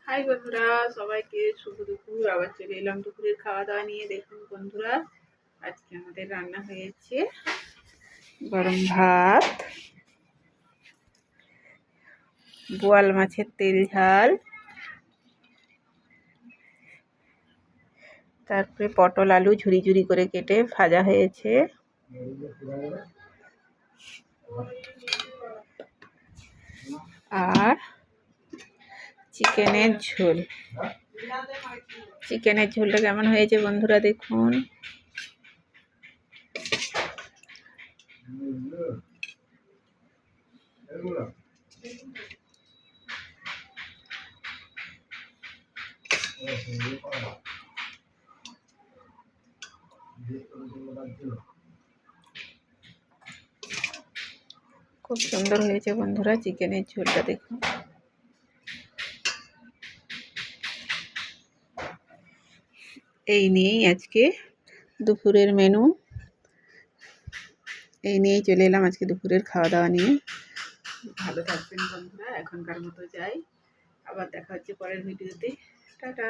High বন্ধুরা, সবাইকে শুভ দুপুর। আবার চলে এলাম দুপুরের খাওয়া দাওয়া নিয়ে। দেখুন বন্ধুরা, আজকে আমাদের রান্না হয়েছে গরম ভাত, বোয়াল মাছের তেল ঝাল, তারপরে পটল আলু ঝুরি ঝুরি করে কেটে ভাজা হয়েছে, আর চিকেনের ঝোল। চিকেনের ঝোলটা কেমন হয়েছে বন্ধুরা দেখুন। খুব সুন্দর হয়েছে বন্ধুরা চিকেনের ঝোলটা দেখুন। এই নিয়েই আজকে দুপুরের মেনু। এই নিয়েই চলে এলাম আজকে দুপুরের খাওয়া দাওয়া নিয়ে। ভালো থাকবেন বন্ধুরা, এখনকার মতো যাই। আবার দেখা হচ্ছে পরের ভিডিওতে। টাটা।